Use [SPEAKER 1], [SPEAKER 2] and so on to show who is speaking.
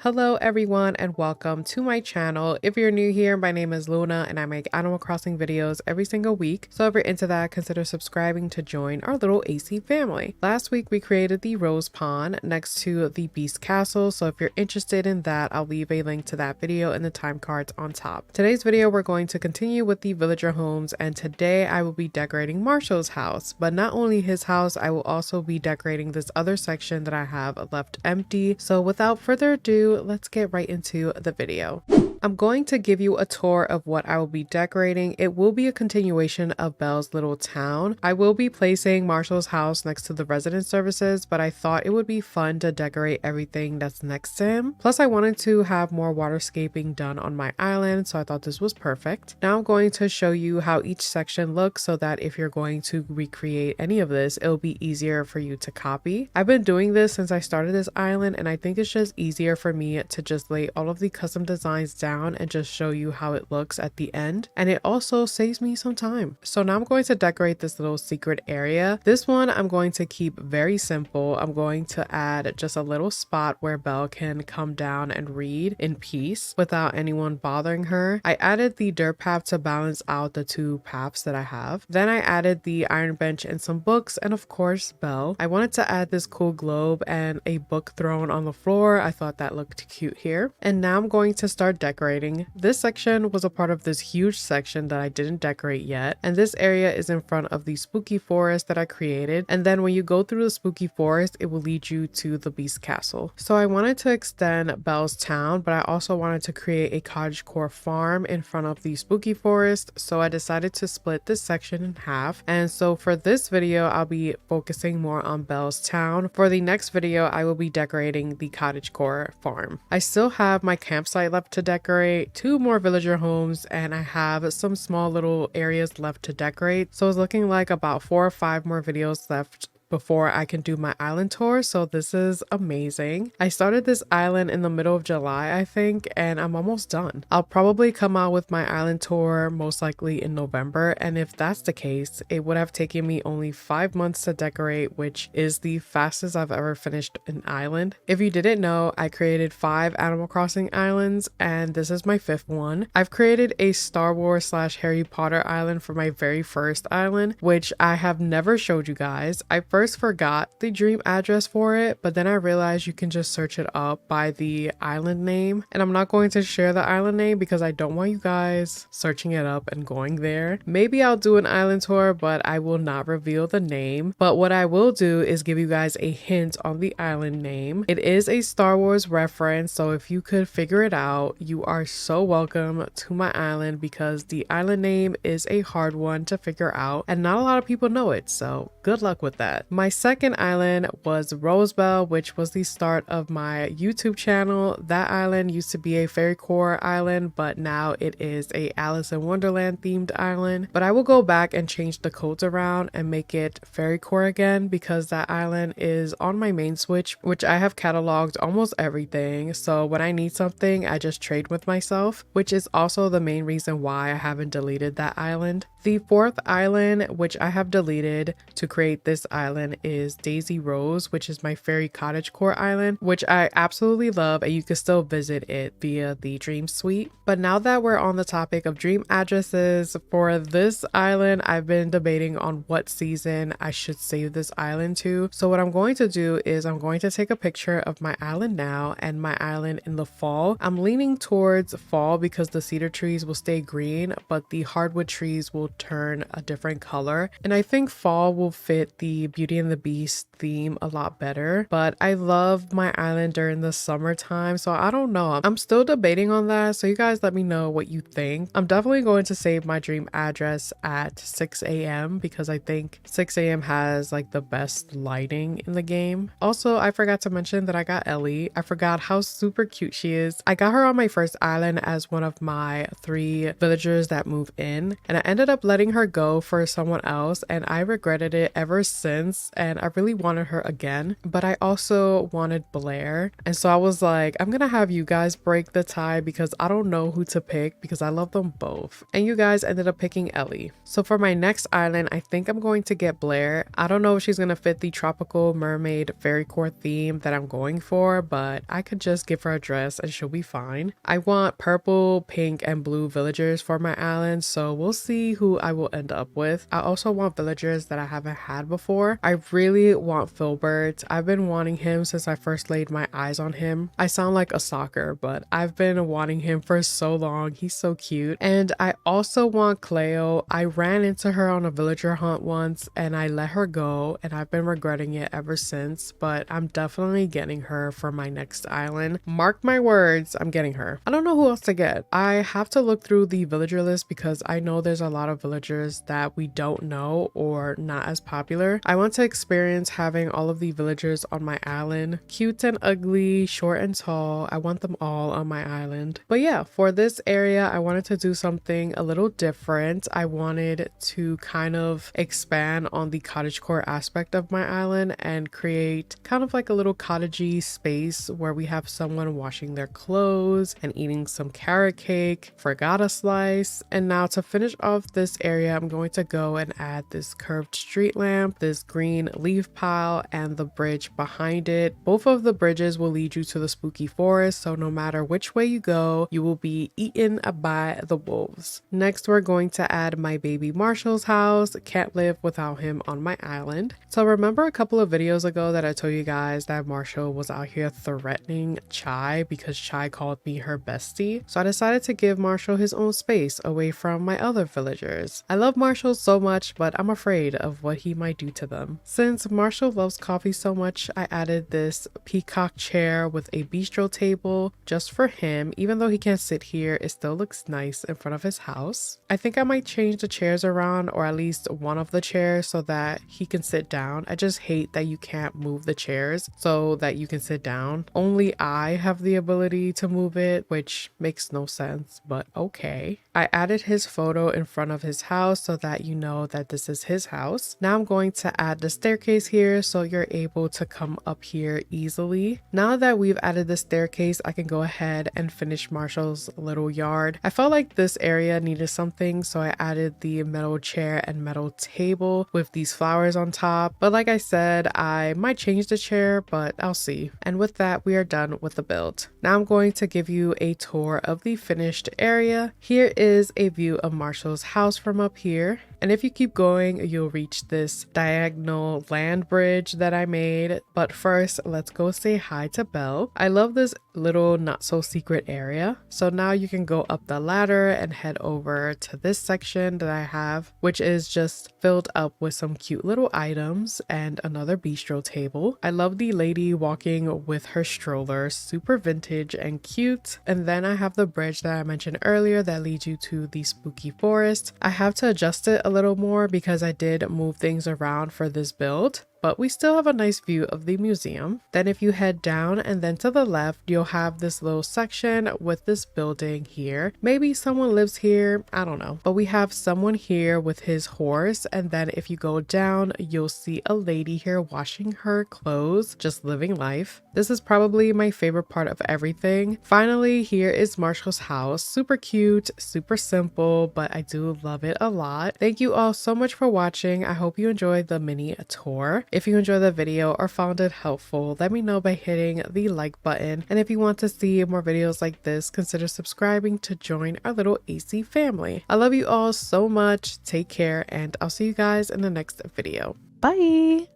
[SPEAKER 1] Hello everyone and welcome to my channel. If you're new here, my name is Luna and I make Animal Crossing videos every single week. So if you're into that, consider subscribing to join our little AC family. Last week we created the Rose Pond next to the Beast Castle. So if you're interested in that, I'll leave a link to that video in the time cards on top. Today's video we're going to continue with the villager homes, and today I will be decorating Marshal's house. But not only his house, I will also be decorating this other section that I have left empty. So without further ado, let's get right into the video. I'm going to give you a tour of what I will be decorating. It will be a continuation of Belle's little town. I will be placing Marshal's house next to the resident services, but I thought it would be fun to decorate everything that's next to him. Plus I wanted to have more waterscaping done on my island, so I thought this was perfect. Now I'm going to show you how each section looks so that if you're going to recreate any of this, it'll be easier for you to copy. I've been doing this since I started this island, and I think it's just easier for me to just lay all of the custom designs down and just show you how it looks at the end, and it also saves me some time. So now I'm going to decorate this little secret area. This one I'm going to keep very simple. I'm going to add just a little spot where Belle can come down and read in peace without anyone bothering her. I added the dirt path to balance out the two paths that I have. Then I added the iron bench and some books, and of course Belle. I wanted to add this cool globe and a book thrown on the floor. I thought that looked cute here. And now I'm going to start decorating. This section was a part of this huge section that I didn't decorate yet, and this area is in front of the spooky forest that I created. And then when you go through the spooky forest, it will lead you to the Beast Castle. So I wanted to extend Belle's town, but I also wanted to create a cottagecore farm in front of the spooky forest, so I decided to split this section in half. And so for this video I'll be focusing more on Belle's town. For the next video I will be decorating the cottagecore farm. I still have my campsite left to decorate, 2 more villager homes, and I have some small little areas left to decorate. So it's looking like about 4 or 5 more videos left before I can do my island tour, so this is amazing. I started this island in the middle of July, I think, and I'm almost done. I'll probably come out with my island tour most likely in November, and if that's the case, it would have taken me only 5 months to decorate, which is the fastest I've ever finished an island. If you didn't know, I created 5 Animal Crossing islands, and this is my 5th one. I've created a Star Wars / Harry Potter island for my very first island, which I have never showed you guys. I first forgot the dream address for it, but then I realized you can just search it up by the island name, and I'm not going to share the island name because I don't want you guys searching it up and going there. Maybe I'll do an island tour, but I will not reveal the name. But what I will do is give you guys a hint on the island name. It is a Star Wars reference, so if you could figure it out, you are so welcome to my island, because the island name is a hard one to figure out and not a lot of people know it, so good luck with that. My second island was Rosebelle, which was the start of my YouTube channel. That island used to be a fairy core island, but now it is a Alice in Wonderland themed island. But I will go back and change the codes around and make it fairy core again, because that island is on my main Switch, which I have cataloged almost everything. So when I need something, I just trade with myself, which is also the main reason why I haven't deleted that island. The 4th island, which I have deleted to create this island, is Daisy Rose, which is my fairy cottagecore island, which I absolutely love, and you can still visit it via the Dream Suite. But now that we're on the topic of dream addresses, for this island I've been debating on what season I should save this island to. So what I'm going to do is I'm going to take a picture of my island now and my island in the fall. I'm leaning towards fall because the cedar trees will stay green, but the hardwood trees will turn a different color, and I think fall will fit the Beauty and the Beast theme a lot better. But I love my island during the summertime, so I don't know. I'm still debating on that, so you guys let me know what you think. I'm definitely going to save my dream address at 6 a.m. because I think 6 a.m. has like the best lighting in the game. Also, I forgot to mention that I got Ellie. I forgot how super cute she is. I got her on my first island as one of my 3 villagers that move in, and I ended up up letting her go for someone else, and I regretted it ever since, and I really wanted her again, but I also wanted Blair, and so I was like, I'm gonna have you guys break the tie because I don't know who to pick because I love them both, and you guys ended up picking Ellie. So for my next island, I think I'm going to get Blair. I don't know if she's gonna fit the tropical mermaid fairy core theme that I'm going for, but I could just give her a dress and she'll be fine. I want purple, pink, and blue villagers for my island, so we'll see who I will end up with. I also want villagers that I haven't had before. I really want Filbert. I've been wanting him since I first laid my eyes on him. I sound like a stalker, but I've been wanting him for so long. He's so cute. And I also want Cleo. I ran into her on a villager hunt once and I let her go, and I've been regretting it ever since, but I'm definitely getting her for my next island. Mark my words, I'm getting her. I don't know who else to get. I have to look through the villager list because I know there's a lot of villagers that we don't know or not as popular. I want to experience having all of the villagers on my island. Cute and ugly, short and tall. I want them all on my island. But yeah, for this area, I wanted to do something a little different. I wanted to kind of expand on the cottagecore aspect of my island and create kind of like a little cottagey space where we have someone washing their clothes and eating some carrot cake, frittata slice. And now to finish off this area, I'm going to go and add this curved street lamp, this green leaf pile, and the bridge behind it. Both of the bridges will lead you to the spooky forest, so no matter which way you go, you will be eaten by the wolves. Next, we're going to add my baby Marshal's house. Can't live without him on my island. So remember a couple of videos ago that I told you guys that Marshall was out here threatening Chai because Chai called me her bestie? So I decided to give Marshall his own space away from my other villagers. I love Marshall so much, but I'm afraid of what he might do to them. Since Marshall loves coffee so much, I added this peacock chair with a bistro table just for him. Even though he can't sit here, it still looks nice in front of his house. I think I might change the chairs around, or at least one of the chairs, so that he can sit down. I just hate that you can't move the chairs so that you can sit down. Only I have the ability to move it, which makes no sense, but okay. I added his photo in front of his house so that you know that this is his house. Now I'm going to add the staircase here so you're able to come up here easily. Now that we've added the staircase, I can go ahead and finish Marshall's little yard. I felt like this area needed something, so I added the metal chair and metal table with these flowers on top. But like I said, I might change the chair, but I'll see. And with that, we are done with the build. Now I'm going to give you a tour of the finished area. Here is a view of Marshall's house from up here. And if you keep going, you'll reach this diagonal land bridge that I made. But first, let's go say hi to Belle. I love this little not so secret area. So now you can go up the ladder and head over to this section that I have, which is just filled up with some cute little items and another bistro table. I love the lady walking with her stroller, super vintage and cute. And then I have the bridge that I mentioned earlier that leads you to the spooky forest. I have to adjust it a little more because I did move things around for this build, but we still have a nice view of the museum. Then if you head down and then to the left, you'll have this little section with this building here. Maybe someone lives here, I don't know. But we have someone here with his horse, and then if you go down, you'll see a lady here washing her clothes, just living life. This is probably my favorite part of everything. Finally, here is Marshall's house. Super cute, super simple, but I do love it a lot. Thank you all so much for watching. I hope you enjoyed the mini tour. If you enjoyed the video or found it helpful, let me know by hitting the like button. And if you want to see more videos like this, consider subscribing to join our little AC family. I love you all so much. Take care, and I'll see you guys in the next video. Bye!